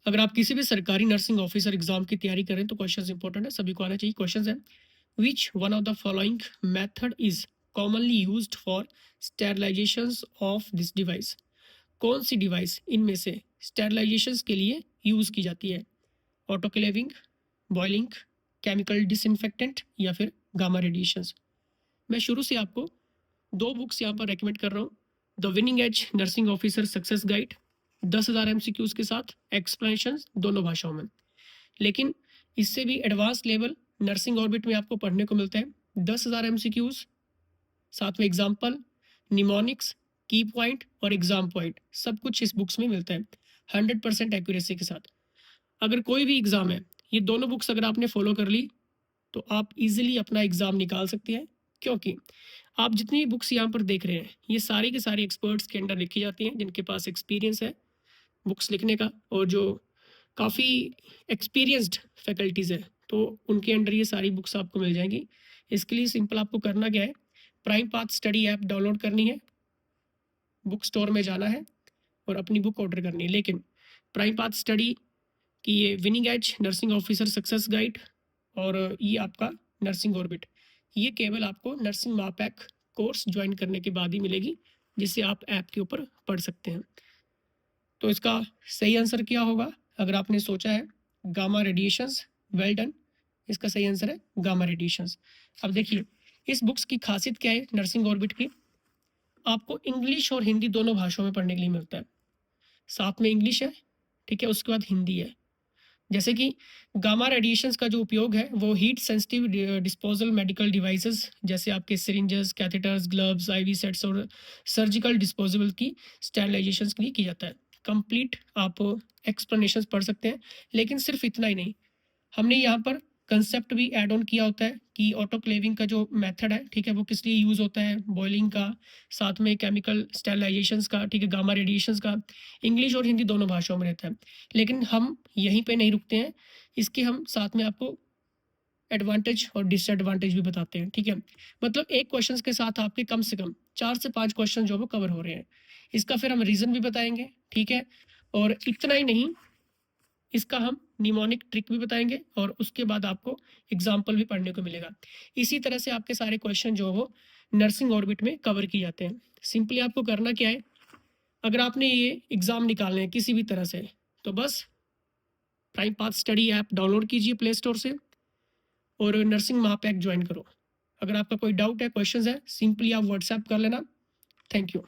अगर आप किसी भी सरकारी नर्सिंग ऑफिसर एग्जाम की तैयारी करें तो क्वेश्चन इंपॉर्टेंट है, सभी को आना चाहिए। क्वेश्चन है, which one of the following method is commonly used for sterilisation of this device. कौन सी डिवाइस इनमें से स्टेरलाइजेशन के लिए यूज की जाती है? ऑटोक्लेविंग, बॉइलिंग, केमिकल डिसइंफेक्टेंट या फिर गामा रेडिएशंस। मैं शुरू से आपको दो बुक्स यहाँ पर रेकमेंड कर रहा हूँ। The winning edge nursing officer success guide 10,000 MCQs के साथ एक्सप्लेनेशन दोनों भाषाओं में। लेकिन इससे भी एडवांस लेवल नर्सिंग ऑर्बिट में आपको पढ़ने को मिलता है 10,000 MCQs, साथ में एग्जाम्पल, निमोनिक्स, की पॉइंट और एग्जाम पॉइंट, सब कुछ इस बुक्स में मिलता है 100% एक्यूरेसी के साथ। अगर कोई भी एग्जाम है, ये दोनों बुक्स अगर आपने फॉलो कर ली तो आप इजीली अपना एग्जाम निकाल सकते हैं, क्योंकि आप जितनी बुक्स यहाँ पर देख रहे हैं ये सारी के सारी एक्सपर्ट्स के अंडर लिखी जाती हैं, जिनके पास एक्सपीरियंस है बुक्स लिखने का और जो काफ़ी एक्सपीरियंस्ड फैकल्टीज़ है, तो उनके अंडर ये सारी बुक्स आपको मिल जाएंगी। इसके लिए सिंपल आपको करना क्या है, prime path study app download करनी है, बुक स्टोर में जाना है और अपनी बुक ऑर्डर करनी है। लेकिन प्राइम पाथ स्टडी की ये winning edge nursing officer success guide और ये आपका नर्सिंग ऑर्बिट, ये केवल आपको नर्सिंग मापैक कोर्स ज्वाइन करने के बाद ही मिलेगी, जिससे आप ऐप के ऊपर पढ़ सकते हैं। तो इसका सही आंसर क्या होगा? अगर आपने सोचा है गामा रेडिएशंस, वेल डन, इसका सही आंसर है गामा रेडिएशंस। अब देखिए इस बुक्स की खासियत क्या है नर्सिंग ऑर्बिट की, आपको इंग्लिश और हिंदी दोनों भाषाओं में पढ़ने के लिए मिलता है। साथ में इंग्लिश है, ठीक है, उसके बाद हिंदी है। जैसे कि गामा रेडिएशंस का जो उपयोग है वो heat sensitive disposal medical devices जैसे आपके syringes, catheters, gloves, IV sets और सर्जिकल डिस्पोजेबल की स्टेरिलाइजेशन के लिए किया जाता है। कंप्लीट आप एक्सप्लेनेशन पढ़ सकते हैं, लेकिन सिर्फ इतना ही नहीं, हमने यहाँ पर कंसेप्ट भी ऐड ऑन किया होता है कि ऑटोक्लेविंग का जो मेथड है, ठीक है, वो किस लिए यूज़ होता है, बॉइलिंग का, साथ में केमिकल स्टेरिलाइजेशंस का, ठीक है, गामा रेडिएशंस का, इंग्लिश और हिंदी दोनों भाषाओं में रहता है। लेकिन हम यहीं पे नहीं रुकते हैं, इसके हम साथ में आपको एडवांटेज और डिसएडवांटेज भी बताते हैं, ठीक है। मतलब एक क्वेश्चन के साथ आपके कम से कम 4 से 5 क्वेश्चन जो है वो कवर हो रहे हैं। इसका फिर हम रीज़न भी बताएंगे, ठीक है। और इतना ही नहीं, इसका हम निमोनिक ट्रिक भी बताएंगे और उसके बाद आपको एग्जाम्पल भी पढ़ने को मिलेगा। इसी तरह से आपके सारे क्वेश्चन जो वो नर्सिंग ऑर्बिट में कवर किए जाते हैं। सिंपली आपको करना क्या है, अगर आपने ये एग्ज़ाम निकालने हैं किसी भी तरह से, तो बस prime path study app download कीजिए प्ले स्टोर से और नर्सिंग महापैक ज्वाइन करो। अगर आपका कोई डाउट है, क्वेश्चन है, सिंपली आप व्हाट्सएप कर लेना। Thank you.